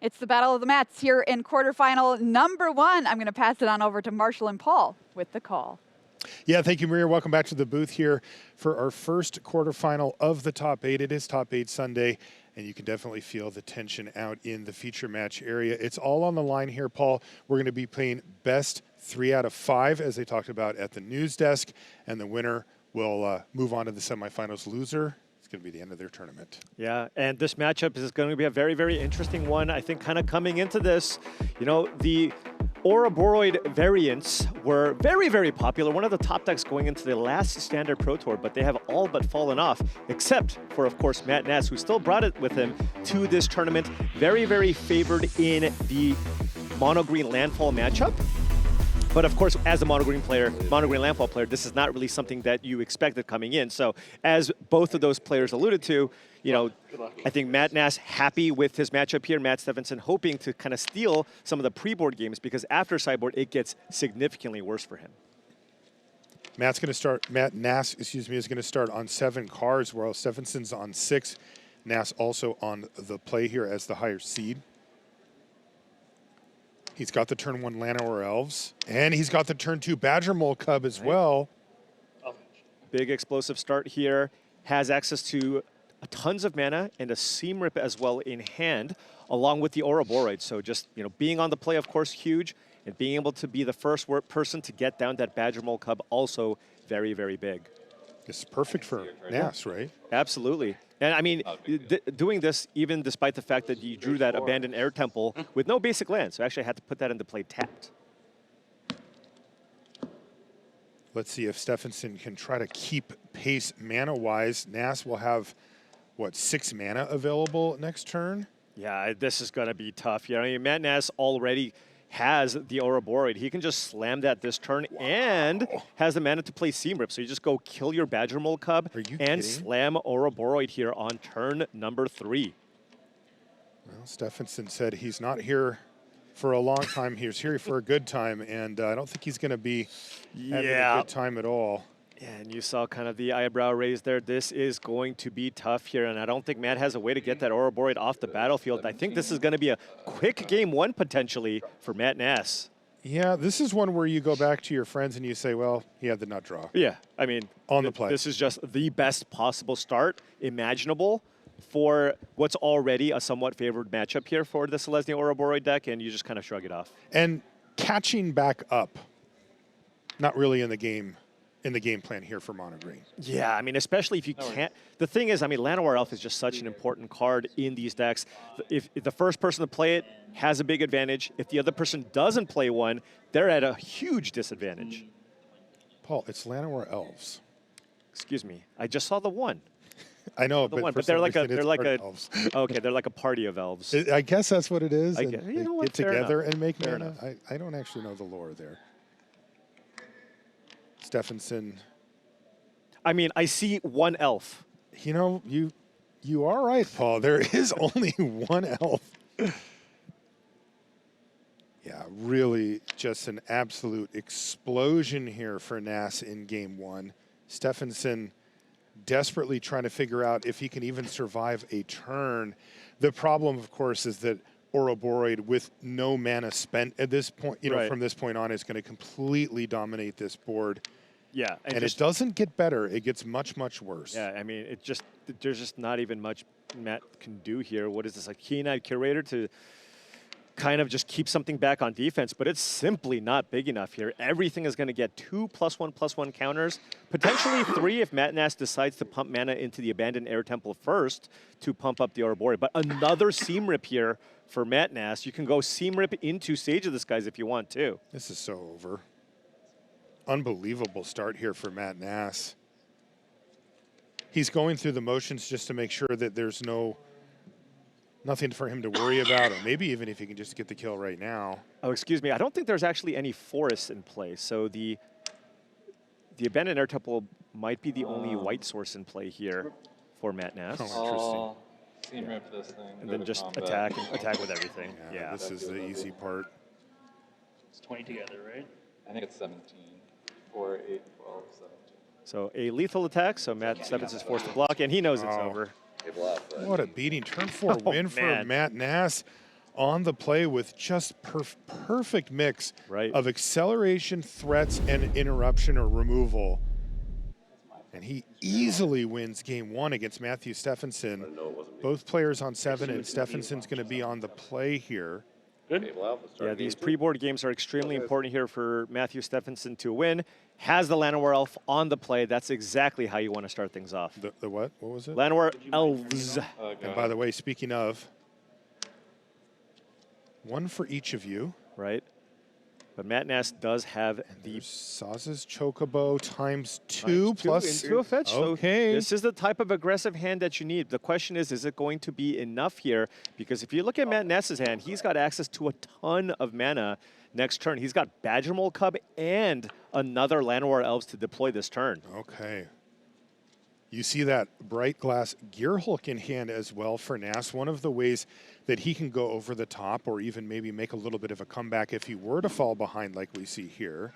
It's the battle of the mats here in quarterfinal number 1. I'm going to pass it on over to Marshall and Paul with the call. Yeah, thank you, Maria. Welcome back to the booth here for our first quarterfinal of the top 8. It is top 8 Sunday, and you can definitely feel the tension out in the feature match area. It's all on the line here, Paul. We're going to be playing best 3 out of 5, as they talked about at the news desk, and the winner will move on to the semifinals. Loser, it's going to be the end of their tournament. Yeah, and this matchup is going to be a very, very interesting one. I think kind of coming into this, you know, the Ouroboros variants were very, very popular. One of the top decks going into the last Standard Pro Tour, but they have all but fallen off, except for, of course, Matt Nass, who still brought it with him to this tournament. Very, very favored in the mono-green landfall matchup. But of course, as a mono-green landfall player, this is not really something that you expected coming in. So as both of those players alluded to, you know, I think Matt Nass happy with his matchup here. Matt Stefansson hoping to kind of steal some of the pre-board games, because after sideboard, it gets significantly worse for him. Matt Nass, is going to start on 7 cards, while Stefansson's on 6. Nass also on the play here as the higher seed. He's got the turn 1 Llanowar Elves, and he's got the turn 2 Badger Mole Cub as well. Big explosive start here. Has access to tons of mana and a Seam Rip as well in hand, along with the Ouroboros. So just, you know, being on the play, of course, huge, and being able to be the first person to get down that Badger Mole Cub, also very, very big. It's perfect for Nass, right? Absolutely. And I mean, doing this even despite the fact that you drew that Abandoned Air Temple with no basic land. So actually I had to put that into play tapped. Let's see if Stefansson can try to keep pace mana-wise. Nass will have, what, 6 mana available next turn? Yeah, this is going to be tough. You know, I mean, Matt Nass already has the Ouroboros. He can just slam that this turn and has the mana to play Seam Rip. So you just go kill your Badger Mole Cub and slam Ouroboros here on turn number 3. Well, Stefansson said he's not here for a long time. He's here for a good time, and I don't think he's going to be having a good time at all. Yeah, and you saw kind of the eyebrow raise there. This is going to be tough here, and I don't think Matt has a way to get that Ouroboros off the battlefield. I think this is going to be a quick game 1 potentially for Matt Nass. Yeah, this is one where you go back to your friends and you say, well, he had the nut draw. Yeah, I mean, on the play. This is just the best possible start imaginable for what's already a somewhat favored matchup here for the Selesnya Ouroboros deck, and you just kind of shrug it off. And catching back up, not really in the game plan here for mono green. Yeah, I mean, especially if you can't. The thing is, I mean, Llanowar Elf is just such an important card in these decks. If the first person to play it has a big advantage, if the other person doesn't play one, they're at a huge disadvantage. Paul, it's Llanowar Elves. Excuse me, I just saw the one. I know, but they're like a okay, they're like a party of elves. I guess that's what it is. I guess, you know what, get together and make Fair mana. I don't actually know the lore there. Stefansson. I mean, I see one elf. You know, you are right, Paul. There is only one elf. Yeah, really just an absolute explosion here for Nass in game 1. Stefansson desperately trying to figure out if he can even survive a turn. The problem, of course, is that Ouroboros, with no mana spent at this point, you know, from this point on, is going to completely dominate this board. Yeah, and it doesn't get better; it gets much, much worse. Yeah, I mean, there's just not even much Matt can do here. What is this, a Keen-Eyed Curator to kind of just keep something back on defense? But it's simply not big enough here. Everything is going to get 2 +1/+1 counters, potentially 3 if Matt Nass decides to pump mana into the Abandoned Air Temple first to pump up the Ouroboros. But another Seam Rip here for Matt Nass. You can go Seam Rip into Sage of the Skies if you want to. This is so over. Unbelievable start here for Matt Nass. He's going through the motions just to make sure that there's nothing for him to worry about, or maybe even if he can just get the kill right now. Oh, excuse me. I don't think there's actually any forests in play. So the Abandoned Air Temple might be the only white source in play here for Matt Nass. Oh, interesting. Seam Rip this thing. And then just attack with everything. Yeah. This is the easy part. It's 20 together, right? I think it's 17. 4, 8, 12, 17. So a lethal attack, so Matt Stefansson is forced to block, and he knows it's over. What a beating. Turn 4 win for Matt Nass. on the play with just perfect mix Right. of acceleration, threats, and interruption or removal. And he easily wins game 1 against Matthew Stefansson. Both players on 7, and Stefansson's going to be on the play here. Good. Yeah, these pre-board games are extremely important here for Matthew Stefansson to win. Has the Llanowar Elf on the play. That's exactly how you want to start things off. The what? What was it? Llanowar Elves. And by the way, speaking of, one for each of you. Right. But Matt Nass does have the Saz's Chocobo times 2 plus into a fetch. Okay. So this is the type of aggressive hand that you need. The question is it going to be enough here? Because if you look at Matt Nass's hand, he's got access to a ton of mana next turn. He's got Badger Mole Cub and another Llanowar Elves to deploy this turn. Okay. You see that Bright Glass Gearhulk in hand as well for Nass. One of the ways that he can go over the top or even maybe make a little bit of a comeback if he were to fall behind like we see here.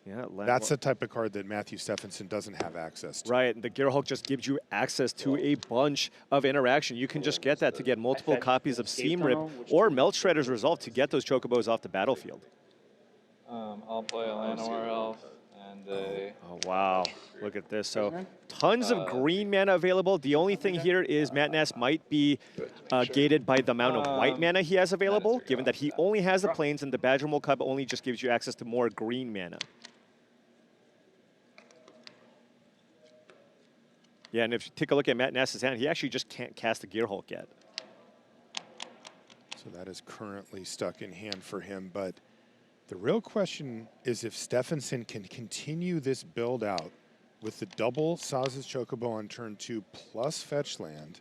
Yeah, That's the type of card that Matthew Stefansson doesn't have access to. Right, and the Gearhulk just gives you access to a bunch of interaction. You can just get that to get multiple copies of Seam Rip or Melt Shredder's Resolve to get those Chocobos off the battlefield. I'll play a Llanowar Elf and a... Oh, wow. Look at this. So tons of green mana available. The only thing here is Matt Nass might be gated by the amount of white mana he has available, given that he only has the plains and the Badger Mole Cub only just gives you access to more green mana. Yeah, and if you take a look at Matt Nass's hand, he actually just can't cast the Gearhulk yet. So that is currently stuck in hand for him, but the real question is if Stefansson can continue this build out with the double Saz's Chocobo on turn 2 plus fetch land.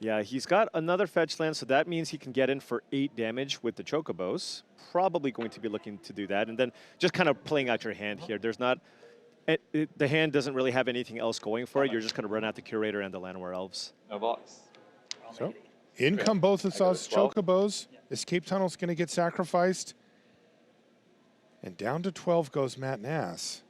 Yeah, he's got another fetch land, so that means he can get in for 8 damage with the Chocobos. Probably going to be looking to do that. And then just kind of playing out your hand here. There's not, the hand doesn't really have anything else going for it. You're just going to run out the Curator and the Llanowar Elves. No blocks. So in come both of Saz's Chocobos. Escape Tunnel's going to get sacrificed. And down to 12 goes Matt Nass.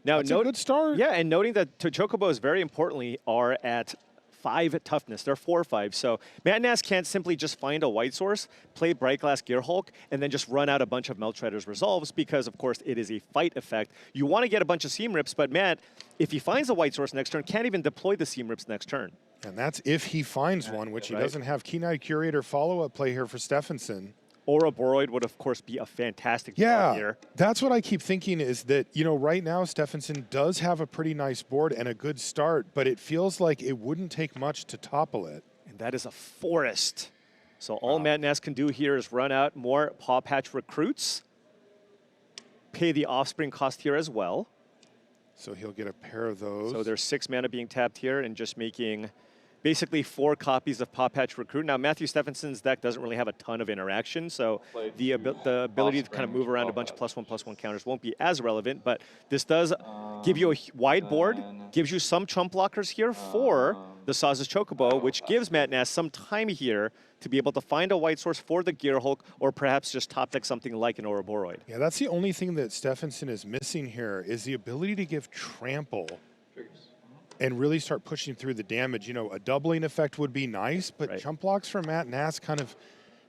Now, That's a good start. Yeah, and noting that Chocobos, very importantly, are at 5 toughness. They're 4/5. So Matt Nass can't simply just find a white source, play Bright Glass Gearhulk, and then just run out a bunch of Melt Shredder's Resolves because, of course, it is a fight effect. You want to get a bunch of Seam Rips, but Matt, if he finds a white source next turn, can't even deploy the Seam Rips next turn. And that's if he finds one, which he doesn't have. Keen-Eyed Curator follow-up play here for Stefansson. Ouroboros would, of course, be a fantastic draw here. That's what I keep thinking is that, you know, right now Stefansson does have a pretty nice board and a good start, but it feels like it wouldn't take much to topple it. And that is a forest. So all Matt Nass can do here is run out more Paw Patch Recruits, pay the Offspring cost here as well. So he'll get a pair of those. So there's 6 mana being tapped here and just making basically 4 copies of Paw Patch Recruit. Now, Matthew Stefansson's deck doesn't really have a ton of interaction, so the ability to kind of move around a bunch of +1/+1 counters won't be as relevant, but this does give you a wide board, gives you some chump blockers here for the Saz's Chocobo, which gives Matt Nass some time here to be able to find a white source for the Gearhulk or perhaps just top deck something like an Ouroboros. Yeah, that's the only thing that Stefansson is missing here is the ability to give trample and really start pushing through the damage. You know, a doubling effect would be nice, but jump blocks from Matt Nass kind of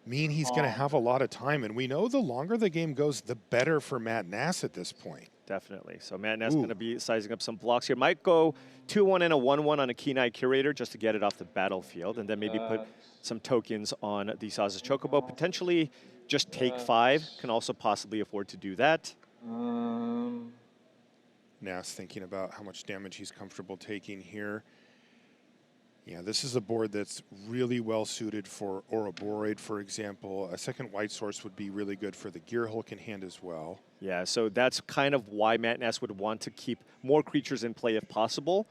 mean he's going to have a lot of time. And we know the longer the game goes, the better for Matt Nass at this point. Definitely. So Matt Nass going to be sizing up some blocks here. Might go 2-1 and a 1-1 on a Keen-Eyed Curator just to get it off the battlefield, and then maybe put some tokens on the Saz's Chocobo. Potentially just take 5. Can also possibly afford to do that. Nass thinking about how much damage he's comfortable taking here. Yeah, this is a board that's really well suited for Ouroboros, for example. A second white source would be really good for the Gearhulk in hand as well. Yeah, so that's kind of why Matt Nass would want to keep more creatures in play if possible,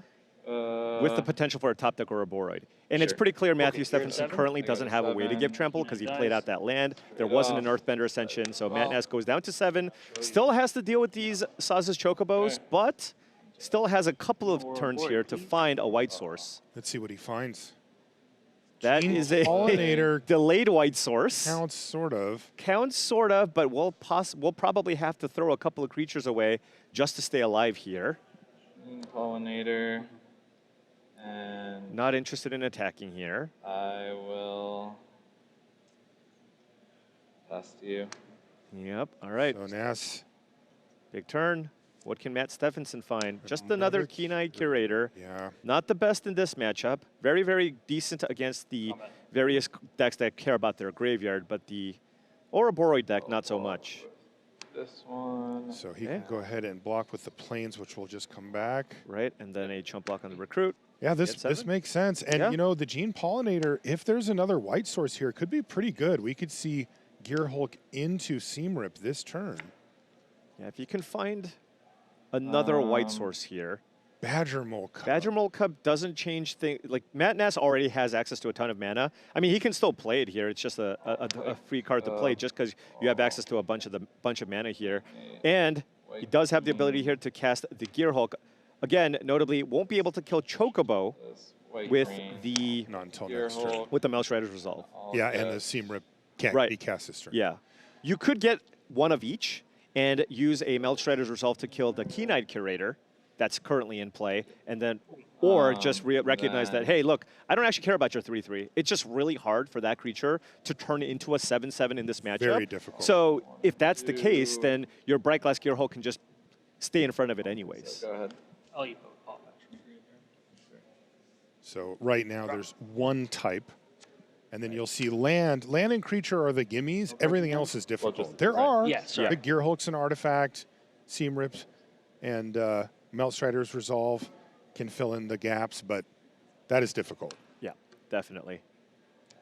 with the potential for a top deck Ouroboros. And it's pretty clear Matthew Stefansson currently doesn't have a way to give trample because he played out that land. There wasn't an Earthbender Ascension, so Matt Nass goes down to 7. Still has to deal with these Saz's Chocobos, but still has a couple of turns here to find a white source. Let's see what he finds. That is a Pollinator delayed white source. counts, sort of. Counts, sort of, but we'll probably have to throw a couple of creatures away just to stay alive here. Pollinator. And Not interested in attacking here. I will test you. Yep. All right. So Nass, Big turn. What can Matt Stefansson find? Just another Keen-Eyed Curator. yeah. Not the best in this matchup. Very, very decent against the various decks that care about their graveyard, but the Ouroboros deck, not so much. This one. So he can go ahead and block with the planes, which will just come back. Right, and then a chump block on the Recruit. Yeah, Get this 7. makes sense. And, Yeah. you know, the Gene Pollinator, if there's another white source here, could be pretty good. We could see Gear Hulk into Seam Rip this turn. Yeah, if you can find another white source here. Badger Mole Cub. Badger Mole Cub doesn't change things. Like, Matt Nass already has access to a ton of mana. I mean, he can still play it here. It's just a free card to play just because you have access to a bunch of mana here. And he does have the ability here to cast the Gear Hulk. Again, notably, won't be able to kill Chocobo This white with green. the Not until Gear next turn. Hulk. with the Mouse Rider's Resolve. All Yeah, and the this. Seam Rip can't Right. be cast this turn. Yeah. You could get one of each and use a Melt Strider's Resolve to kill the Keen-Eyed Curator that's currently in play, and then, or just recognize that, hey, look, I don't actually care about your 3/3. It's just really hard for that creature to turn into a 7/7 in this matchup. Very difficult. So if that's the case, then your Bright Glass Gear Hulk can just stay in front of it anyways. Go ahead. I'll eat both pop back from graveyard. So right now there's one type, and then you'll see land. Land and creature are the gimmies. Everything else is difficult. There are. Yeah, sorry. The Gear Hulk's an artifact, Seam Rips, and Melt Strider's Resolve can fill in the gaps, but that is difficult. Yeah, definitely.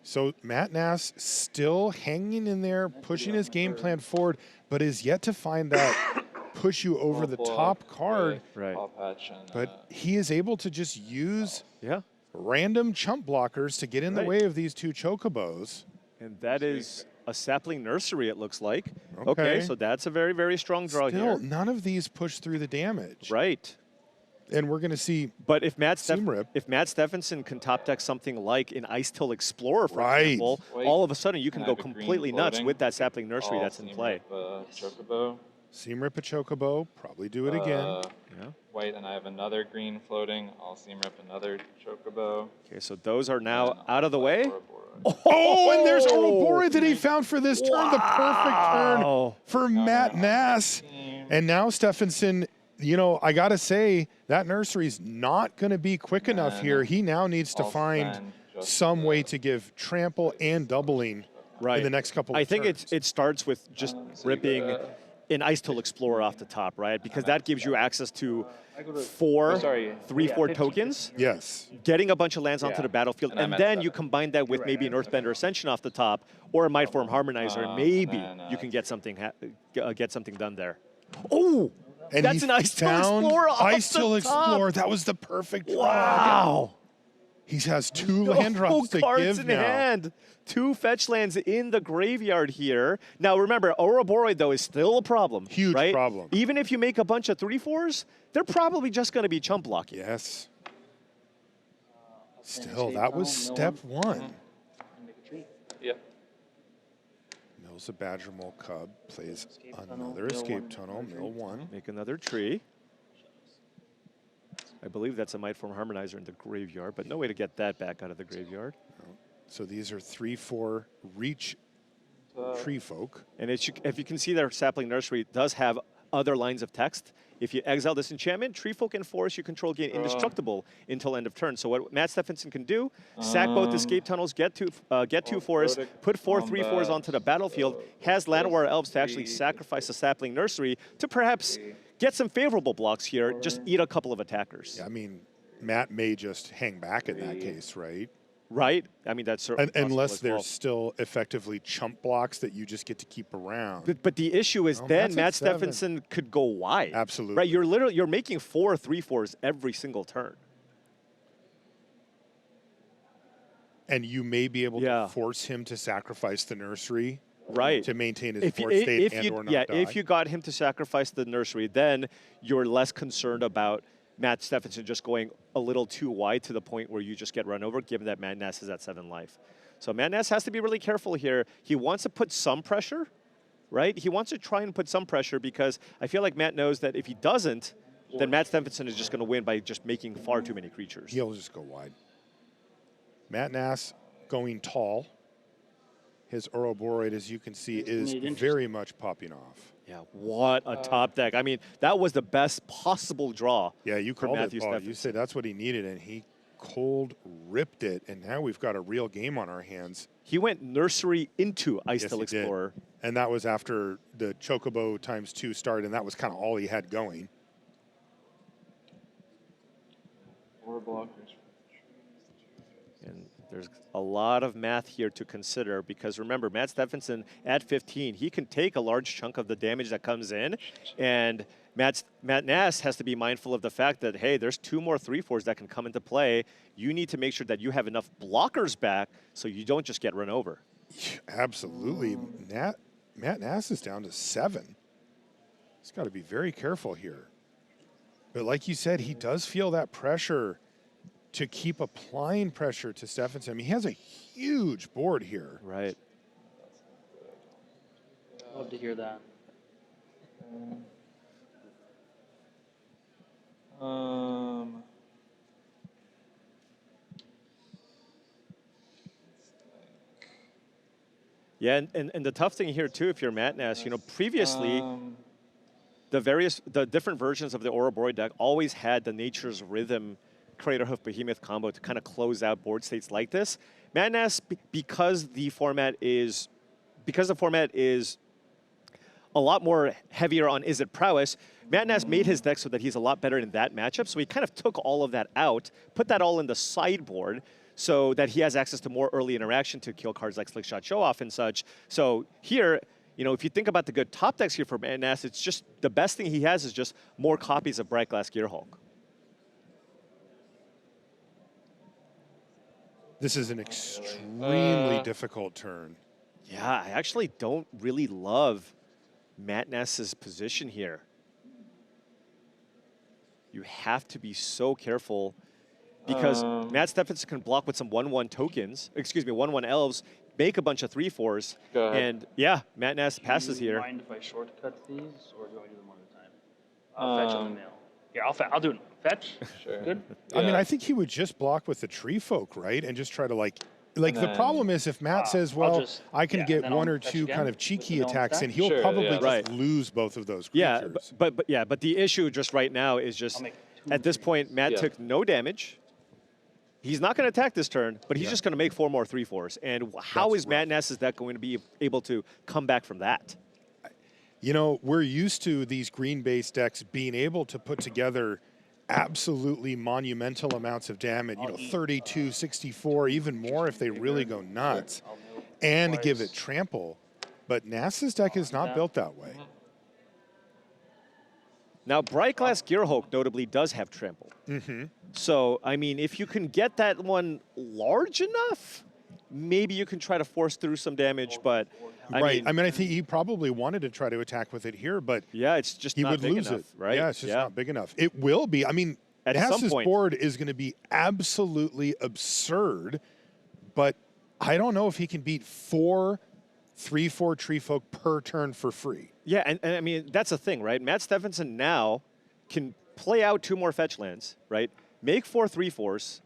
So Matt Nass still hanging in there, pushing his game plan forward, but is yet to find that push you over the top card. Right. Paw Patch and, But he is able to just use Yeah. random chump blockers to get in the Right. way of these two Chocobos. And that is a Sapling Nursery, it looks like. Okay. Okay, so that's a very, very strong draw Still, here. none of these push through the damage. Right. And we're going to see But if Matt Seam Rip. if Matt Stefansson can top deck something like an Ice Till Explorer, for Right. example, Wait, all of a sudden you can I go have a green completely nuts floating? with that Sapling Nursery all that's in Seam play. Rip, Chocobo. Seam Rip a Chocobo, probably do it again. Yeah. White, and I have another green floating. I'll Seam Rip another Chocobo. Okay, so those are now out of the way. Ouroboros. Oh, and there's Ouroboros that he found for this turn. The perfect turn Wow. for Matt Nass. And now Stefansson, you know, I got to say, that nursery's not going to be quick enough And here. He now needs to I'll find spend just some way the- to give trample and doubling Right. in the next couple of I think turns. it starts with just So you ripping got, an Ice Till Explorer off the top, right? Because that gives you access to 4 3/4 tokens, Yes. getting a bunch of lands onto Yeah, the battlefield, and I and meant then 7. you combine that with maybe an Earthbender Ascension off the top, or a Mightform Harmonizer, and maybe and then, you can get something done there. Oh, And that's he an Ice Till found Explorer off Ice the Till top. Explorer. That was the perfect draw. Wow. He has 2 land drops to cards give in now. hand. 2 fetch lands in the graveyard here. Now remember, Ouroboros though is still a problem. Huge right? problem. Even if you make a bunch of 3/4s, they're probably just going to be chump blocking. Yes. Still, that was step 1. Make a tree. Yep. Mills a Badger Mole Cub, plays Escape tunnel, another mill escape one, tunnel, another mill tree. 1. Make another tree. I believe that's a Mightform Harmonizer in the graveyard, but no way to get that back out of the graveyard. So these are 3/4 reach tree folk. And if you can see there, Sapling Nursery does have other lines of text. If you exile this enchantment, Tree Folk and Forest you control gain indestructible until end of turn. So what Matt Stefansson can do, sack both escape tunnels, get two forests, put 4 3/4s onto the battlefield, has Llanowar Elves to actually sacrifice the Sapling Nursery to perhaps get some favorable blocks here, just eat a couple of attackers. Yeah, I mean, Matt may just hang back in that case, right? Right? I mean, that's certainly possible Unless as well. there's still effectively chump blocks that you just get to keep around. But the issue is Well, then Matt's Matt at 7. Stefansson could go wide. Absolutely. Right? You're making 4 3/4s every single turn. And you may be able Yeah. to force him to sacrifice the nursery Right. to maintain his If board state and or not die. if you got him to sacrifice the nursery, then you're less concerned about Matt Stefansson just going a little too wide to the point where you just get run over, given that Matt Nass is at 7 life. So Matt Nass has to be really careful here. He wants to put some pressure, right? He wants to try and put some pressure because I feel like Matt knows that if he doesn't, then Matt Stefansson is just going to win by just making far too many creatures. He'll just go wide. Matt Nass going tall. his Ouroboros, as you can see, is Interesting. very much popping off. Yeah, what a top deck. I mean, that was the best possible draw. Yeah, you for called Matthew it, Paul. Stefansson. You said that's what he needed, and he cold ripped it, and now we've got a real game on our hands. He went nursery into Ice Yes, Still he did. Explorer. And that was after the Chocobo ×2 started, and that was kind of all he had going. 4 blockers. And there's a lot of math here to consider because remember, Matt Stefansson at 15, he can take a large chunk of the damage that comes in. And Matt Nass has to be mindful of the fact that, hey, there's 2 more 3/4s that can come into play. You need to make sure that you have enough blockers back so you don't just get run over. Absolutely. Matt Nass is down to 7. He's got to be very careful here. But like you said, he does feel that pressure to keep applying pressure to Stefansson. I mean, he has a huge board here. Right. Love to hear that. Yeah, and the tough thing here too, if you're Matt Nass, you know, previously the different versions of the Ouroboros deck always had the Nature's Rhythm Crater Hoof Behemoth combo to kind of close out board states like this. Matt Nass, because the format is a lot more heavier on Is It Prowess, Matt Nass made his deck so that he's a lot better in that matchup. So he kind of took all of that out, put that all in the sideboard so that he has access to more early interaction to kill cards like Slick Shot Show Off and such. So here, you know, if you think about the good top decks here for Matt Nass, it's just the best thing he has is just more copies of Bright Glass Gearhulk. This is an extremely difficult turn. Yeah, I actually don't really love Matt Nass's position here. You have to be so careful because Matt Stefansson can block with some 1/1 tokens, 1/1 elves, make a bunch of 3/4s, Go ahead. and yeah, Matt Nass passes Do you here. mind if I shortcut these, or do I do them one at a time? I'll fetch on the mail. Here, I'll do it. Fetch? Sure. Good? I mean, Yeah. I think he would just block with the tree folk, right? And just try to like the then- problem is if Matt says, I'll well, just- I can yeah, get then one I'll or fetch 2 again kind of with cheeky the gnome attacks, stack. and he'll Sure, probably yeah. just Right. lose both of those Yeah, creatures. but the issue just right now is just I'll make 2 at this point, Matt Yeah. took no damage. He's not going to attack this turn, but he's Yeah. just going to make 4 more 3/4s. And how That's is Matt rough. Nass's deck going to be able to come back from that? You know, we're used to these green-based decks being able to put together absolutely monumental amounts of damage, you know, 32, 64, even more if they really go nuts, I'll know and give twice. it trample. But Nass's deck is not Yeah. built that way. Now, Bright Glass Gearhulk notably does have trample. So, I mean, if you can get that one large enough, maybe you can try to force through some damage, but I mean, I think he probably wanted to try to attack with it here, but yeah, it's just he not would big lose enough, it. right? Yeah, it's just not big enough. It will be. I mean, At some Nass's point. board is going to be absolutely absurd, but I don't know if he can beat 4 3/4 tree folk per turn for free. Yeah, and I mean, that's the thing, right? Matt Stefansson now can play out 2 more fetch lands, right? Make 4 3/4s,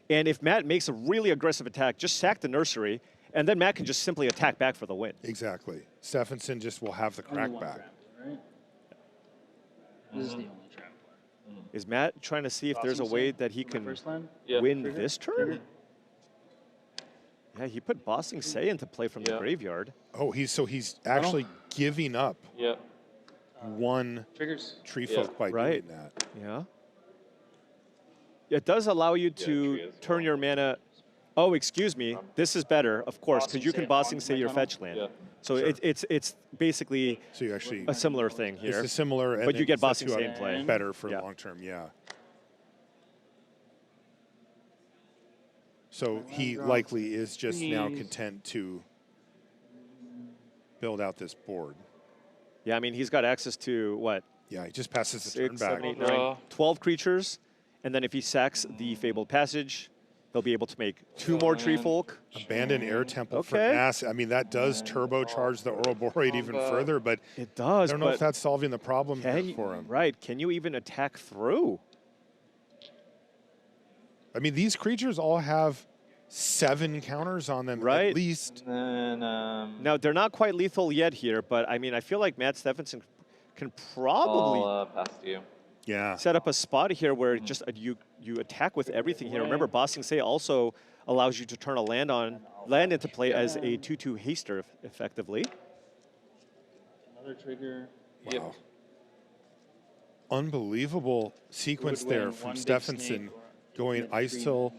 and if Matt makes a really aggressive attack, just sack the nursery, and then Matt can just simply attack back for the win. Exactly. Stefansson just will have the Only crack one back. trample, right? This is the only trample. Is Matt trying to see if there's a Bossing way Say that he for my can first land? Yeah. win Trigger? this turn? Trigger? Yeah, he put Bossing Say into play from the Yeah. graveyard. Oh, he's actually giving up Yep. 1 Triggers. tree Yeah. folk by Right. doing that. Yeah. It does allow you to tree as turn well. your mana. Oh, excuse me. This is better, of course, because Bossing you can Say Bossing onto Say my your tunnel? fetch land. Yeah. So Sure. it's basically So you actually a similar thing it's here. a similar, and But you it get sets Bossing you Say up in play. better for Yeah. long term. Yeah. So he likely is just now Please. content to build out this board. Yeah, I mean, he's got access to what? Yeah, he just passes the turn 6, back. 7, 8, Draw. 9, 12 creatures. And then if he sacks the Fabled Passage, they'll be able to make 2 more Tree Land. Folk. Abandon Air Temple for Okay. Nass. I mean, that does turbocharge the Ouroboros even Combo. further, but It I does, don't know if but that's solving the problem can here you, for him. right, can you even attack through? I mean, these creatures all have 7 counters on them Right. at least. And then Now, they're not quite lethal yet here, but I mean, I feel like Matt Stefansson can probably I'll pass to you. Yeah. set up a spot here where just you attack with everything here. Remember, Bossing Say also allows you to turn a land into play as a 2/2 haster effectively. Another trigger. Wow. Yep. Unbelievable sequence Would there win from one big Stefansson snake going or ice three till.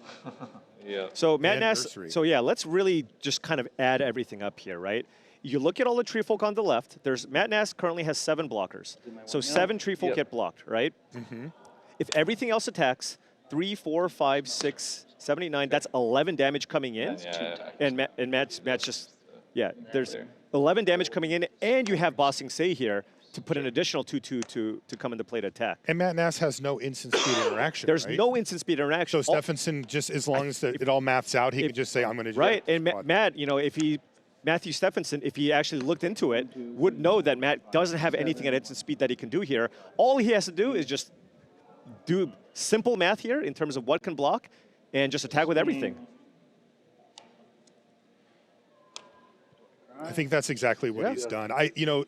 Yeah. So Matt And Nass, nursery. so yeah, let's really just kind of add everything up here, right? You look at all the tree folk on the left. Matt Nass currently has 7 blockers. So 7 tree folk Yep. get blocked, right? If everything else attacks, 3, 4, 5, 6, 7, 8, 9, that's 11 damage coming in. And Matt's just, yeah, there's 11 damage coming in, and you have Bossing Say here to put an additional 2/2 to come into play to attack. And Matt Nass has no instant speed interaction. There's right? no instant speed interaction. So Stefansson, just as long as it all maths out, he can just say, I'm going to do Right, that and spot. Matt, Matthew Stefansson, if he actually looked into it, would know that Matt doesn't have anything at instant speed that he can do here. All he has to do is just do simple math here in terms of what can block and just attack with everything. I think that's exactly what Yeah. he's done.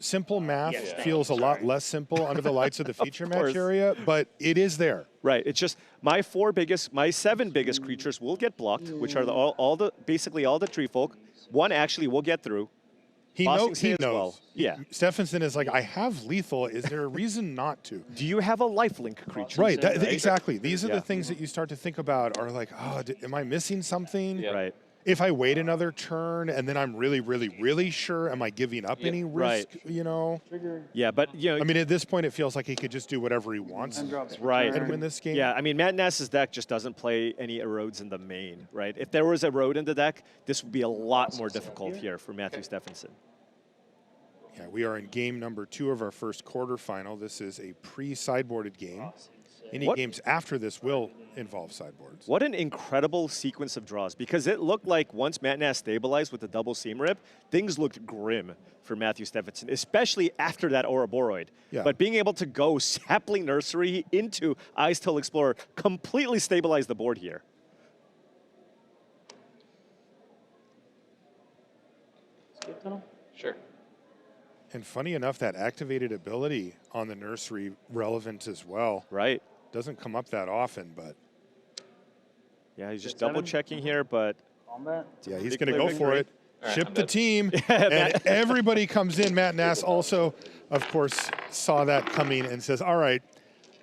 Simple math Yes, feels a lot sorry. less simple under the lights of the feature match course. area, but it is there. Right, it's just my 7 biggest creatures will get blocked, which are basically all the tree folk. One actually will get through. He Bossing knows. Say He as knows. well. Yeah. Stefansson is like, I have lethal. Is there a reason not to? Do you have a lifelink creature? Right. Right. Exactly. These are Yeah. the things that you start to think about. Are like, oh, am I missing something? Yeah. Right. If I wait another turn and then I'm really, really, really sure, am I giving up any risk? Right. Trigger. Yeah, but I mean, at this point, it feels like he could just do whatever he wants And drops Right. and win this game. Yeah, I mean, Matt Nass's deck just doesn't play any erodes in the main, right? If there was erode in the deck, this would be a lot more difficult here for Matthew Stefansson. Yeah, we are in game number 2 of our first quarterfinal. This is a pre-sideboarded game. Any What- games after this will involve sideboards. What an incredible sequence of draws, because it looked like once Matt Nass stabilized with the double seam rip, things looked grim for Matthew Stefansson, especially after that Ouroboros. Yeah. But being able to go Sapling Nursery into Ice Till Explorer completely stabilized the board here. Skip tunnel. Sure. And funny enough, that activated ability on the nursery relevant as well. Right. Doesn't come up that often, but Yeah, he's just Seven. double checking here, but Combat. yeah, he's big going to go clear for victory. it. All right, Ship I'm the dead. team. Matt- And everybody comes in. Matt Nass also, of course, saw that coming and says, all right,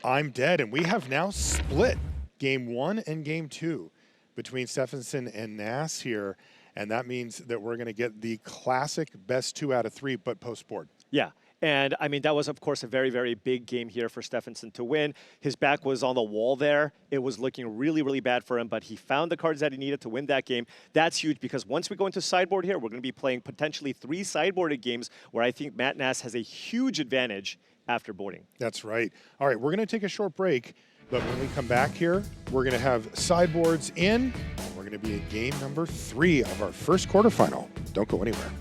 I'm dead. And we have now split game 1 and game 2 between Stefansson and Nass here. And that means that we're going to get the classic best 2 out of 3, but post-board. Yeah. And I mean, that was, of course, a very, very big game here for Stefansson to win. His back was on the wall there. It was looking really, really bad for him, but he found the cards that he needed to win that game. That's huge because once we go into sideboard here, we're going to be playing potentially 3 sideboarded games where I think Matt Nass has a huge advantage after boarding. That's right. All right, we're going to take a short break, but when we come back here, we're going to have sideboards in. We're going to be in game number 3 of our first quarterfinal. Don't go anywhere.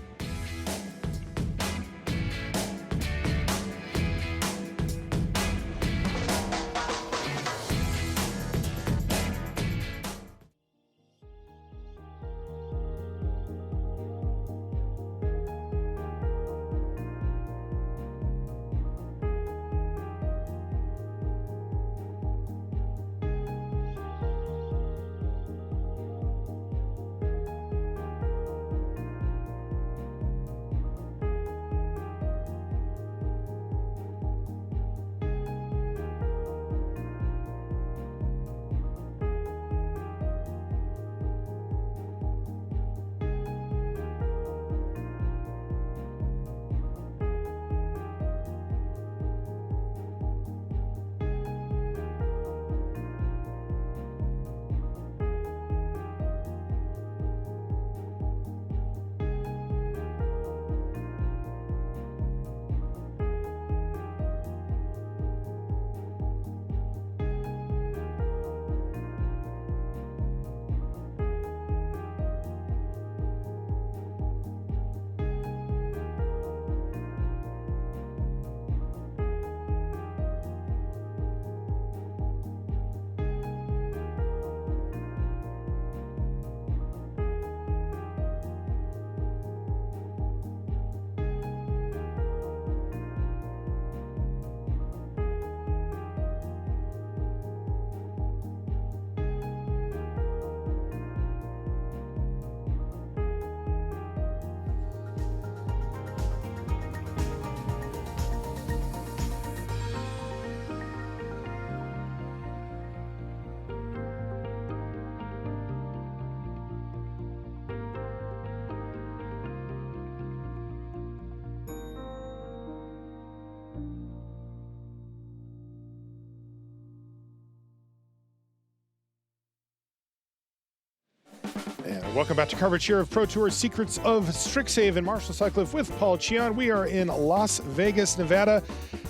Welcome back to coverage here of Pro Tour Secrets of Strixhaven. Marshall Sutcliffe with Paul Cheon. We are in Las Vegas, Nevada,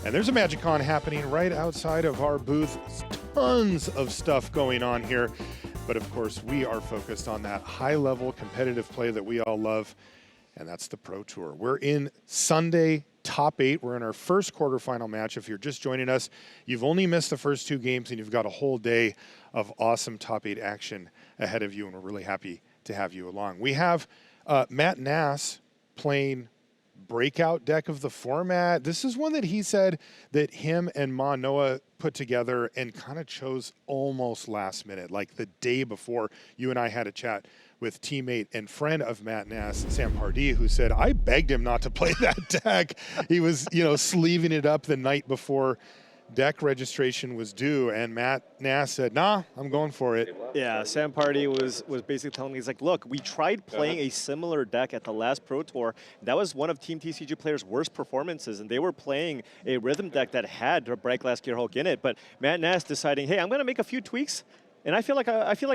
and there's a MagicCon happening right outside of our booth. Tons of stuff going on here, but of course we are focused on that high-level competitive play that we all love, and that's the Pro Tour. We're in Sunday top 8. We're in our first quarterfinal match. If you're just joining us, you've only missed the first 2 games, and you've got a whole day of awesome top 8 action ahead of you, and we're really happy to have you along. We have Matt Nass playing breakout deck of the format. This is one that he said that him and Ma Noah put together and kind of chose almost last minute, like the day before. You and I had a chat with teammate and friend of Matt Nass, Sam Pardee, who said, I begged him not to play that deck. He was, sleeving it up the night before deck registration was due, and Matt Nass said, nah, I'm going for it. Yeah, Sam Pardee was basically telling me, he's like, look, we tried playing a similar deck at the last Pro Tour. That was one of Team TCG players' worst performances, and they were playing a rhythm deck that had the Bright Glass Gear Hulk in it. But Matt Nass deciding, hey, I'm going to make a few tweaks, and I feel like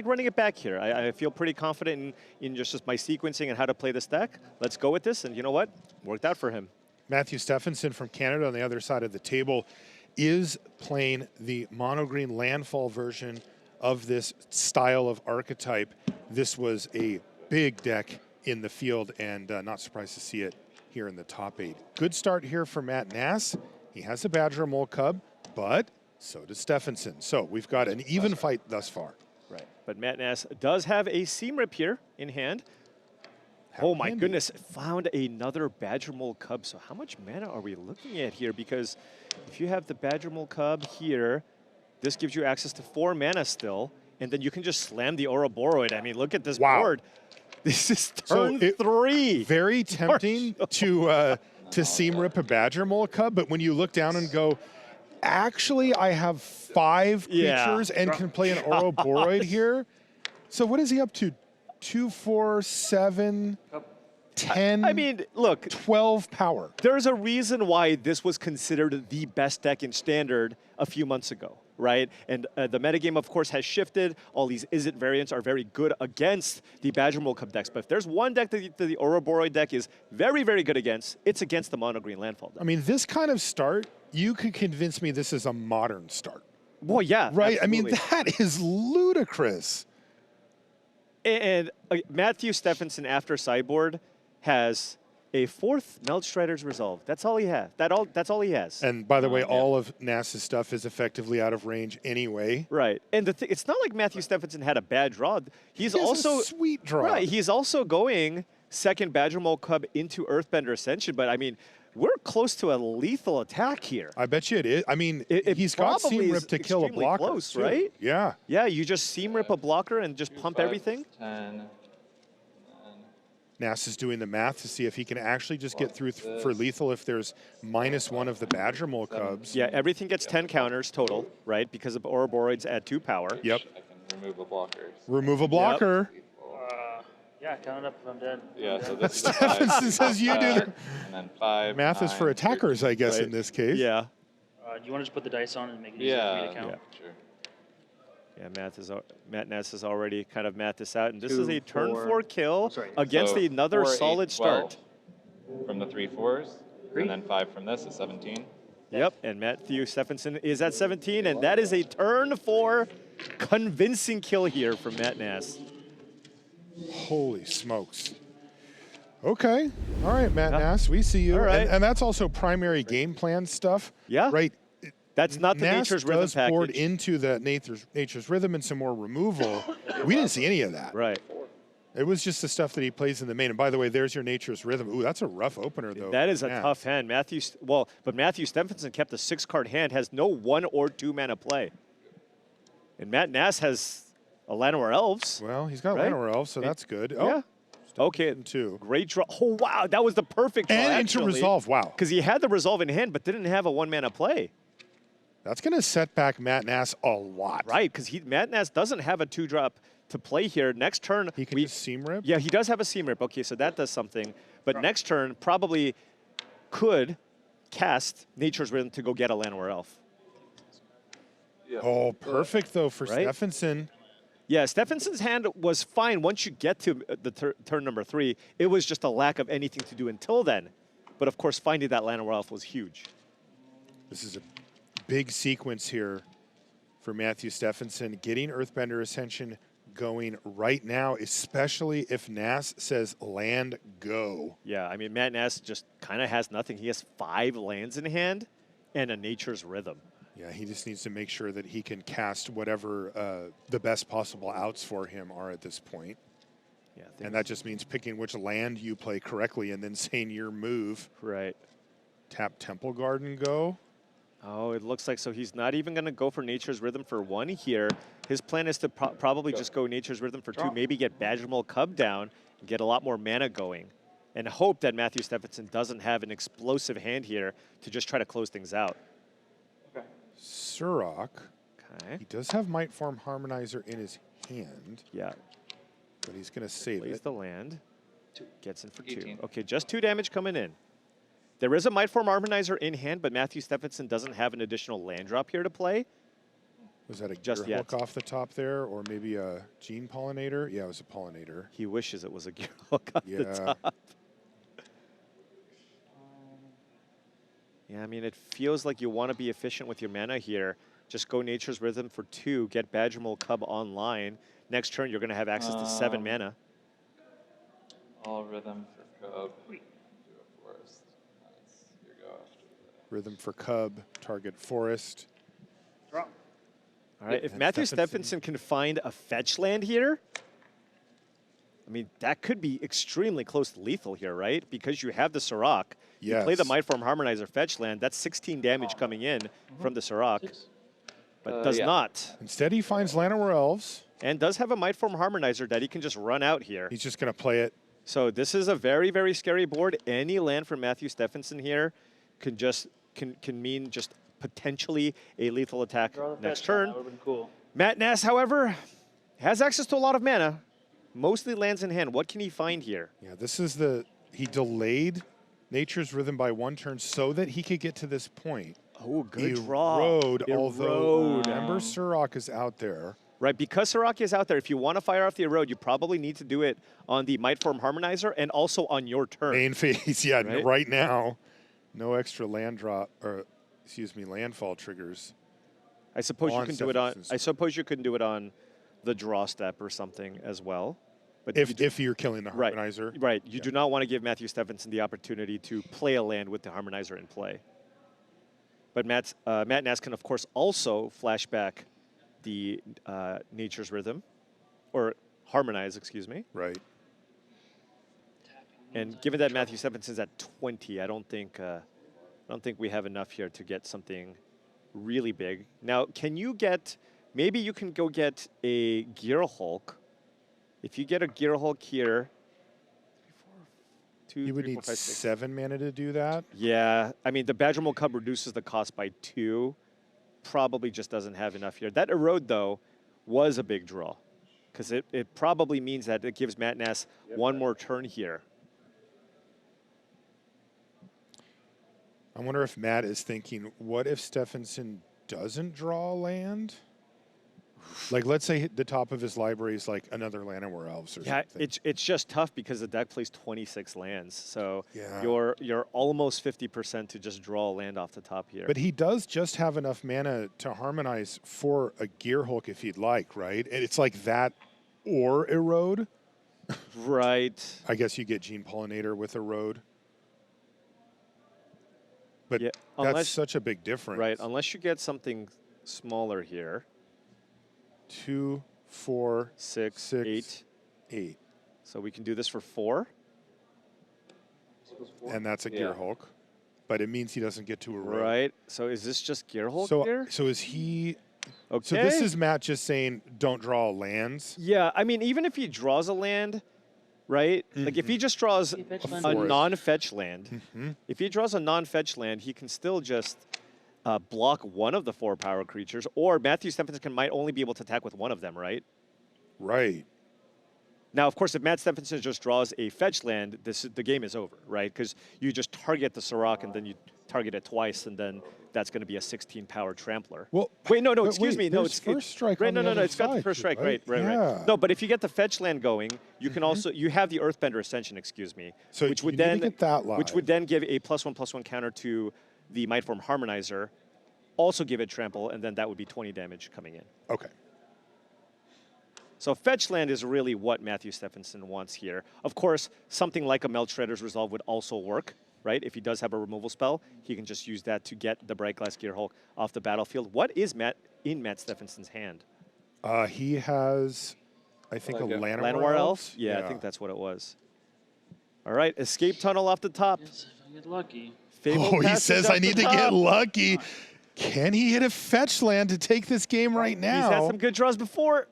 running it back here. I feel pretty confident in just my sequencing and how to play this deck. Let's go with this, and you know what? Worked out for him. Matthew Stefansson from Canada on the other side of the table is playing the mono green landfall version of this style of archetype. This was a big deck in the field, and not surprised to see it here in the top 8. Good start here for Matt Nass. He has a Badger Mole Cub, but so does Stefansson. So we've got an even fight thus far. Right, but Matt Nass does have a Seam Rip here in hand. Oh my goodness, found another Badger Mole Cub. So how much mana are we looking at here? Because if you have the Badger Mole Cub here, this gives you access to 4 mana still, and then you can just slam the Ouroboros. I mean, look at this board. This is turn 3. Very tempting to Seam Rip a Badger Mole Cub, but when you look down and go, actually I have 5 creatures and can play an Ouroboros here. So what is he up to? 2, 4, 7, 10. I mean, look, 12 power. There's a reason why this was considered the best deck in Standard a few months ago, right? And the metagame, of course, has shifted. All these Izzet variants are very good against the Badger Mole Cub decks. But if there's one deck that the Ouroboros deck is very, very good against, it's against the mono green landfall deck. I mean, this kind of start, you could convince me this is a modern start. Well, yeah. Right? Absolutely. I mean, that is ludicrous. And Matthew Stefansson, after sideboard, has a 4th Meltstrider's Resolve. That's all he has. That's all he has. And by the way, all of Nass's stuff is effectively out of range anyway. Right. And it's not like Matthew Stefansson had a bad draw. He's also a sweet draw. Right. He's also going 2nd Badger Mole Cub into Earthbender Ascension. But I mean, we're close to a lethal attack here. I bet you it is. I mean, he's got Seam Rip to kill a blocker. Close, too. right? Yeah. Yeah, you just Seam Rip a blocker and just pump everything. 10. Nass is doing the math to see if he can actually just get through for lethal if there's -1 of the Badger Mole Cubs. Yeah, everything gets 10 counters total, right? Because of Ouroboros add 2 power. Yep. I can remove a blocker. Remove a blocker. Yeah, count it up if I'm dead. Yeah, so this is Stefansson says you do the and then 5. math is for 9, attackers, I guess, Right. in this case. Yeah. Do you want to just put the dice on and make it easier for me to count? Sure. Yeah, Matt Nass has already kind of mapped this out, and this is 2, a turn 4 4 kill against So another 4, 8, solid 12 start. from the 3 4s, and then 5 from this is 17. Yep, and Matthew Stefansson is at 17, and that is a turn 4 convincing kill here from Matt Nass. Holy smokes. Okay. All right, Matt Yeah. Nass, we see you. All right. And that's also primary game plan stuff. Yeah. Right. That's not the Nass Nature's Rhythm does board package. into the Nature's Rhythm and some more removal. We didn't see any of that. Right. It was just the stuff that he plays in the main. And by the way, there's your Nature's Rhythm. Ooh, that's a rough opener, though. That is a Nass. tough hand. But Matthew Stefansson kept a 6-card hand, has no 1 or 2 mana play. And Matt Nass has a Llanowar Elves. Well, he's got Right? Llanowar Elves, so that's good. Yeah. Oh, Okay. 2. Great draw. Oh, wow. That was the perfect draw, And into Resolve. Wow. Because he had the Resolve in hand, but didn't have a 1 mana play. That's going to set back Matt Nass a lot. Right, because Matt Nass doesn't have a 2-drop to play here. Next turn, He can just Seam Rip? Yeah, he does have a Seam Rip. Okay, so that does something. But next turn, probably could cast Nature's Rhythm to go get a Llanowar Elf. Oh, perfect, though, for Right? Stefansson. Yeah, Stefansson's hand was fine once you get to the turn number 3. It was just a lack of anything to do until then. But of course, finding that Llanowar Elf was huge. This is a big sequence here for Matthew Stefansson, getting Earthbender Ascension going right now, especially if Nass says land go. Yeah, I mean, Matt Nass just kind of has nothing. He has 5 lands in hand and a Nature's Rhythm. Yeah, he just needs to make sure that he can cast whatever the best possible outs for him are at this point. Yeah, and that just means picking which land you play correctly and then saying your move. Right. Tap Temple Garden, go. Oh, it looks like so he's not even going to go for Nature's Rhythm for 1 here. His plan is to probably just go Nature's Rhythm for 2, maybe get Badgermole Cub down and get a lot more mana going. And hope that Matthew Stefansson doesn't have an explosive hand here to just try to close things out. Surok. Okay. He does have Might Form Harmonizer in his hand. Yeah. But he's going to save Plays it. the land. Gets in for 2. 18. Okay, just 2 damage coming in. There is a Might Form Harmonizer in hand, but Matthew Stefansson doesn't have an additional land drop here to play. Was that a Just gear hook yet. off the top there, or maybe a Gene Pollinator? Yeah, it was a Pollinator. He wishes it was a gear hook off the Yeah. top. Yeah, I mean, it feels like you want to be efficient with your mana here. Just go Nature's Rhythm for 2, get Badgermole Cub online. Next turn, you're going to have access to 7 mana. All rhythm for Cub. Do a forest. That's your go after that. Rhythm for Cub, target forest. Draw. All right, if And Matthew Stefansson- Stefansson can find a fetch land here, I mean, that could be extremely close to lethal here, right? Because you have the Surok. You play the Yes. Might Form Harmonizer fetch land. That's 16 damage coming in from the Surok, 6. but does yeah. not. Instead, he finds Llanowar Elves. And does have a Might Form Harmonizer that he can just run out here. He's just going to play it. So this is a very, very scary board. Any land from Matthew Stefansson here can mean just potentially a lethal attack Draw the next fetch turn. That would have been cool. Matt Nass, however, has access to a lot of mana. Mostly lands in hand. What can he find here? Yeah, this is he delayed Nature's Rhythm by 1 turn so that he could get to this point. Oh, good He draw. rode, He although rode. remember Surok is out there. Right, because Saraki is out there, if you want to fire off the erode, you probably need to do it on the Might Form Harmonizer and also on your turn. Main phase, yeah, Right? right now, no extra land drop, or excuse me, landfall triggers. I suppose you on can do it on. Stefansson's I suppose you can do it on the draw step or something as well. But you do- If you're killing the right, Harmonizer. right, you do not want to give Matthew Stefansson the opportunity to play a land with the Harmonizer in play. But Matt Nass can, of course, also flash back the Nature's Rhythm, or Harmonize, excuse me. Right. And given that Matthew Stefansson's at 20, I don't think we have enough here to get something really big. Now, can you get? Maybe you can go get a Gear Hulk. If you get a Gear Hulk here, 2, You would 3, 4, need 5, 6. 7 mana to do that. Yeah, I mean the Badgermole Cub reduces the cost by 2. Probably just doesn't have enough here. That erode though was a big draw, because it probably means that it gives Matt Nass one more turn here. I wonder if Matt is thinking, what if Stefansson doesn't draw a land? Like, let's say the top of his library is like another Llanowar Elves or Yeah, something. it's just tough because the deck plays 26 lands, so Yeah. you're almost 50% to just draw a land off the top here. But he does just have enough mana to harmonize for a Gear Hulk if he'd like, right? And it's like that or erode. right. I guess you get Gene Pollinator with erode. But Yeah, that's unless such a big difference. right, unless you get something smaller here. 2, 4, 6, 6, 8. 8. So we can do this for 4. And that's a Gear Yeah. Hulk. But it means he doesn't get to erode. Right. So is this just Gear Hulk So, here? so is he? Okay. So this is Matt just saying, don't draw lands. Yeah, I mean, even if he draws a land, right? Like if he just draws He fetched a land. forest. non-fetch land, Hmm? if he draws a non-fetch land, he can still just block one of the 4 power creatures, or Matthew Stefansson might only be able to attack with one of them, right? Right. Now, of course, if Matt Stefansson just draws a fetch land, the game is over, right? Because you just target the Surok and then you target it twice, and then that's going to be a 16 power trampler. Well, wait, no, but excuse wait, me. No, there's first strike right, on no, the no, other it's got the side, first strike, right. Yeah. No, but if you get the fetch land going, you can also, you have the Earthbender Ascension, excuse me, So which would you need to then, get that which would live. then give a +1/+1 counter to the Mindform Harmonizer, also give it trample, and then that would be 20 damage coming in. Okay. So fetch land is really what Matthew Stefansson wants here. Of course, something like a Melt Shredder's Resolve would also work, right? If he does have a removal spell, he can just use that to get the Bright Glass Gearhulk off the battlefield. What is in Matt Stefansson's hand? He has, I think, a Like a Llanowar Elf. Yeah, I think that's what it was. All right, Escape Tunnel off the top. Yes, if I get lucky. Fabled Oh, he Passage says up I need the to get top. lucky. Can he hit a fetch land to take this game right He's had now? some good draws before.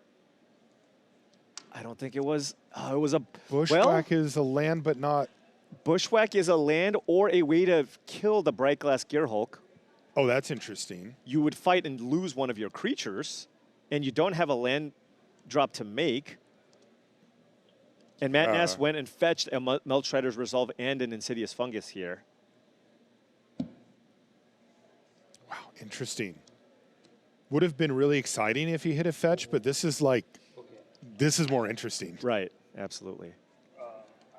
I don't think it was. It was a Bushwhack is a land, but not. Bushwhack is a land or a way to kill the Bright Glass Gearhulk. Oh, that's interesting. You would fight and lose one of your creatures, and you don't have a land drop to make. And Matt Nass went and fetched a Melt Shredder's Resolve and an Insidious Fungus here. Wow, interesting. Would have been really exciting if he hit a fetch, but this is like, this is more interesting. Right, absolutely.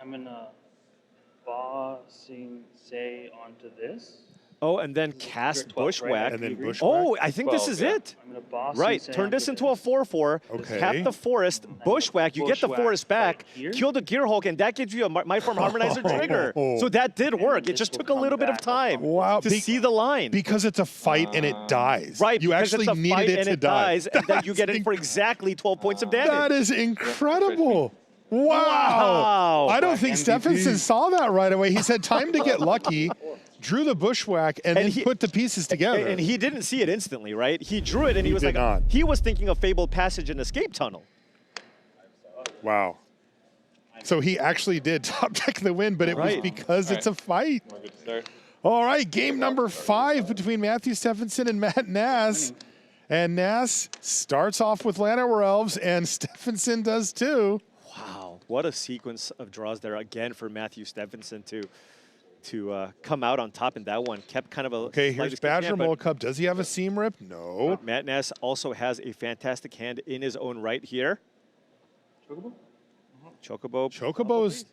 I'm gonna bossing say onto this. Oh, and then cast 12, right? Bushwhack. And then agree? Bushwhack. Oh, I think this 12, is yeah. it. I'm gonna boss Right, say turn this onto into a 4/4, Okay. tap the forest, Bushwhack, you get the Bushwhack forest back, right here. kill the Gearhulk, and that gives you a Mindform Harmonizer trigger. So that did work. It this just will took a come little bit of back time up. Wow, to see the line. Because it's a fight and it dies. Right, You because actually it's a needed fight it and to it die. dies, and then you That's get it for exactly 12 points of damage. That is incredible. Wow. Wow. I don't think MVP. Stefansson saw that right away. He said time to get lucky, drew the Bushwhack, and then he- put the pieces together. And he didn't see it instantly, right? He drew it, and he was did like, not. he was thinking of Fabled Passage and Escape Tunnel. Wow. So he actually did top deck the win, but it was Right. because it's a fight. We're good to start. All right, game number 5 between Matthew Stefansson and Matt Nass. And Nass starts off with Llanowar Elves, and Stefansson does too. Wow, what a sequence of draws there again for Matthew Stefansson to come out on top in that one. Kept kind of a Okay, slight here's escape Badger hand, but Mole Cup. Does he have a seam rip? No. Matt Nass also has a fantastic hand in his own right here. Chocobo? Chocobo. Chocobo's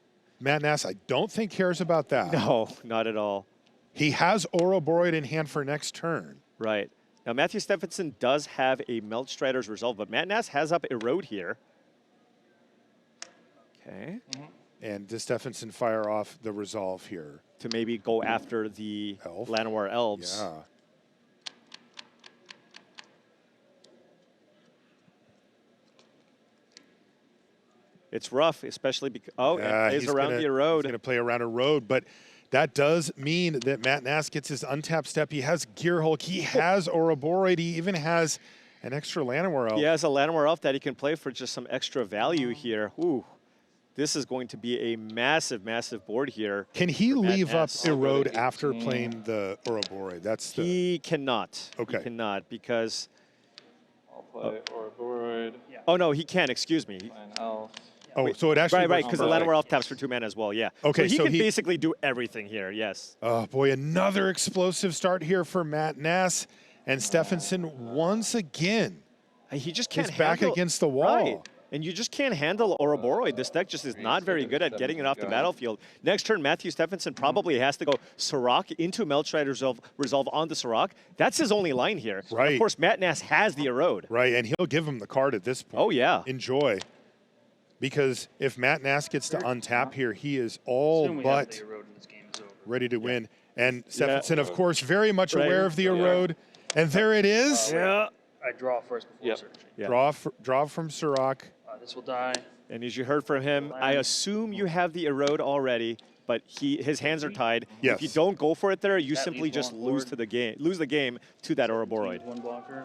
Matt Nass, I don't think cares about that. No, not at all. He has Ouroboros in hand for next turn. Right. Now, Matthew Stefansson does have a Melt Strider's Resolve, but Matt Nass has up Erode here. Okay. And does Stefansson fire off the Resolve here? To maybe go after the Elf? Llanowar Elves. Yeah. It's rough, especially because, oh, Yeah, it plays he's around gonna- the He's Erode. going to play around a road, but that does mean that Matt Nass gets his untapped step. He has Gearhulk. He has Ouroboros. He even has an extra Llanowar Elf. He has a Llanowar Elf that he can play for just some extra value here. Ooh, this is going to be a massive, massive board here. Can he for Matt leave up Nass. Erode after playing the Ouroboros? That's the... He cannot. Okay. He cannot because, I'll play Ouroboros, oh no, he can, excuse me. play an elf. Oh, so it actually... Right, works because the perfect. Llanowar Elf taps for 2 mana as well, yeah. Okay, so he so can he- basically do everything here, yes. Oh, boy, another explosive start here for Matt Nass. And Stefansson, once again, He just can't is back handle, against the wall. Right. And you just can't handle Ouroboros. This deck just is not very good at getting it off the battlefield. Next turn, Matthew Stefansson probably has to go Sirach into Melt Strider's Resolve on the Sirach. That's his only line here. Right. Of course, Matt Nass has the Erode. Right, and he'll give him the card at this point. Oh, yeah. Enjoy. Because if Matt Nass gets to untap here, he is all Assume we have but the Erode in this game is over. ready to win. And Stefansson, of course, very much Right. aware of the Erode. And there it is. Yeah. I draw first before Yep. searching. Yeah. Draw from Sirach. This will die. And as you heard from him, I assume you have the Erode already, but his hands are tied. Yes. If you don't go for it there, you That simply leaves just one lose board. to the game, lose the game to that Ouroboros. One blocker.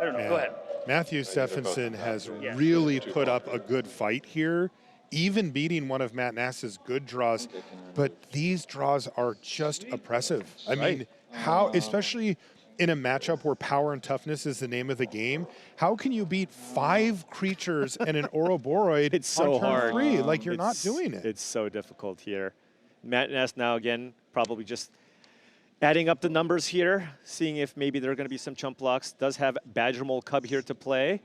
I don't know. Yeah. Go ahead. Matthew Stefansson has really put up a good fight here, even beating one of Matt Nass's good draws. But these draws are just oppressive. I mean, how, especially in a matchup where power and toughness is the name of the game, how can you beat 5 creatures and an Ouroboros It's so on turn hard. 3? Like, you're not It's- doing it. It's so difficult here. Matt Nass now again probably just Adding up the numbers here, seeing if maybe there are going to be some chump blocks. Does have Badger Mole Cub here to play.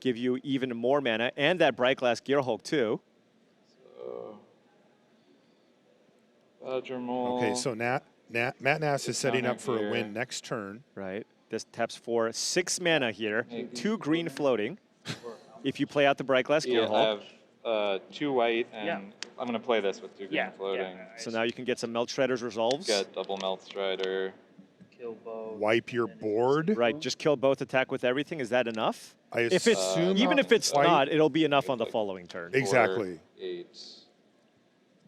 Give you even more mana, and that Bright Glass Gearhulk too. So, Badger Mole. Okay, so Matt Nass is setting Down up for here. a win next turn. Right. This taps for 6 mana here. Maybe. 2 green floating. If you play out the Bright Glass Yeah, Gearhulk. I have 2 white, and Yeah. I'm going to play this with 2 green Yeah. floating. So now you can get some Melt Shredder's resolves. Get double Melt Strider. Kill bow. Wipe your board. Right, just kill both, attack with everything. Is that enough? I If it's assume even if it's wipe- not, it'll be enough on the following turn. Exactly. 4, 8,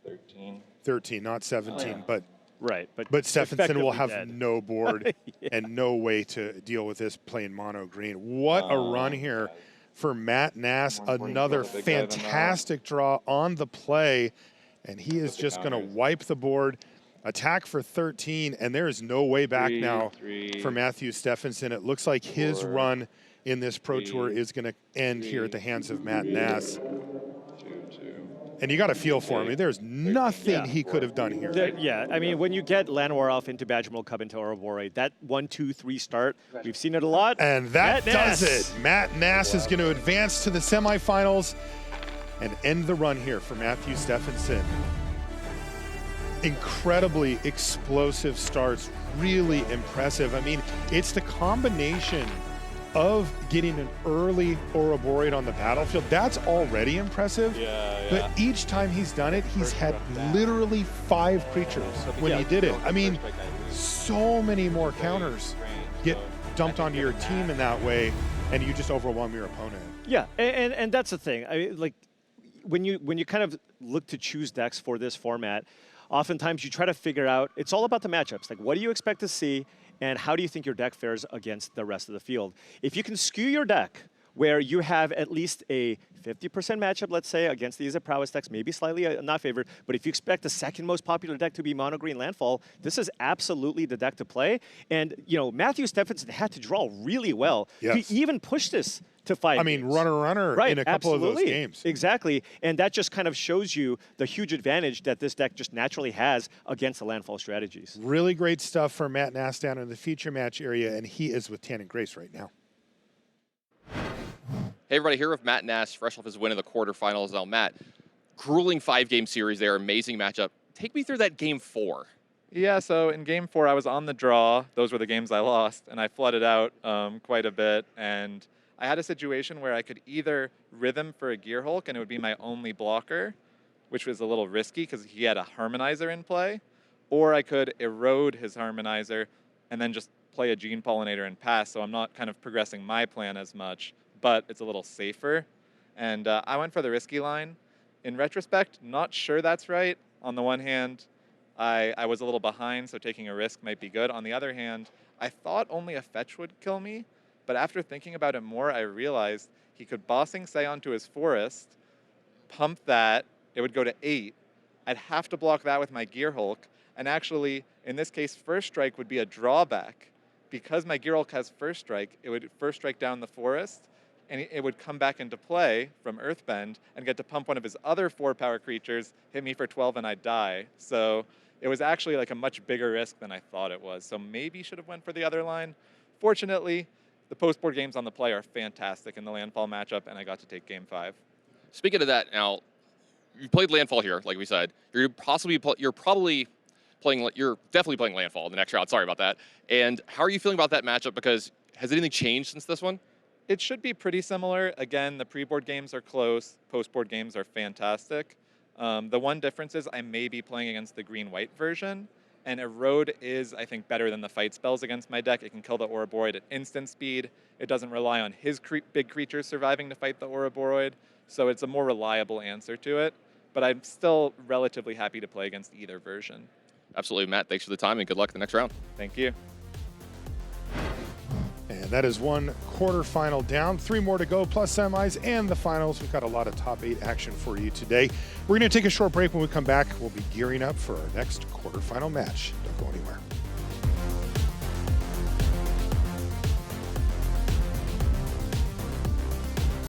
13. 13, not 17, Oh, yeah. Right, but Stefansson will effectively have dead. no board and no way to deal with this playing mono green. What a run here for Matt Nass. More important Another for the big guy than that. fantastic draw on the play, and he is With the just going to counters. wipe the board, attack for 13, and there is no way back 3, now 3, for Matthew Stefansson. It looks like his 4, run in this Pro 3, Tour is going to end here at the hands of Matt Nass. 2, 2. And you got to feel for him. There's nothing Yeah. he could have done here. Yeah, I mean, when you get Llanowar off into Badger Mole Cub into Ouroboros, that 1-2-3 start, we've seen it a lot. And that Matt does Nass. it. Matt Nass is going to advance to the semifinals and end the run here for Matthew Stefansson. Incredibly explosive starts, really impressive. I mean, it's the combination of getting an early Ouroboros on the battlefield. That's already impressive. Yeah. But each time he's done it, he's had literally 5 creatures when he did it. I mean, so many more counters get dumped onto your team in that way, and you just overwhelm your opponent. Yeah, and that's the thing. Like when you kind of look to choose decks for this format, oftentimes you try to figure out, it's all about the matchups. Like, what do you expect to see, and how do you think your deck fares against the rest of the field? If you can skew your deck where you have at least a 50% matchup, let's say, against these prowess decks, maybe slightly not favored, but if you expect the second most popular deck to be mono green landfall, this is absolutely the deck to play. And, you know, Matthew Stefansson had to draw really well. Yes. He even pushed this to 5 I mean, games. runner Right, in a couple of those absolutely. games. Exactly, and that just kind of shows you the huge advantage that this deck just naturally has against the landfall strategies. Really great stuff for Matt Nass down in the feature match area, and he is with Tan and Grace right now. Hey everybody, here with Matt Nass, fresh off his win in the quarterfinals. Now Matt, grueling 5-game series there, amazing matchup. Take me through that game 4. Yeah, so in game 4, I was on the draw. Those were the games I lost, and I flooded out quite a bit. And I had a situation where I could either rhythm for a Gearhulk, and it would be my only blocker, which was a little risky because he had a Harmonizer in play, or I could erode his Harmonizer and then just play a Gene Pollinator and pass, so I'm not kind of progressing my plan as much, but it's a little safer. And I went for the risky line. In retrospect, not sure that's right. On the one hand, I was a little behind, so taking a risk might be good. On the other hand, I thought only a fetch would kill me, but after thinking about it more, I realized he could Bossing Say onto his forest, pump that, it would go to 8. I'd have to block that with my Gearhulk, and actually, in this case, First Strike would be a drawback. Because my Gearhulk has First Strike, it would First Strike down the forest, and it would come back into play from Earthbend and get to pump one of his other 4-power creatures, hit me for 12, and I'd die. So it was actually like a much bigger risk than I thought it was. So maybe should have went for the other line. Fortunately, the post-board games on the play are fantastic in the landfall matchup, and I got to take game 5. Speaking of that, now, you played landfall here, like we said. You're definitely playing landfall in the next round. Sorry about that. And how are you feeling about that matchup? Because has anything changed since this one? It should be pretty similar. Again, the pre-board games are close. Post-board games are fantastic. The one difference is I may be playing against the green-white version, and Erode is, I think, better than the fight spells against my deck. It can kill the Ouroboros at instant speed. It doesn't rely on his big creatures surviving to fight the Ouroboros, so it's a more reliable answer to it. But I'm still relatively happy to play against either version. Absolutely, Matt. Thanks for the time, and good luck in the next round. Thank you. And that is one quarterfinal down, 3 more to go, plus semis and the finals. We've got a lot of top 8 action for you today. We're going to take a short break. When we come back, we'll be gearing up for our next quarterfinal match. Don't go anywhere.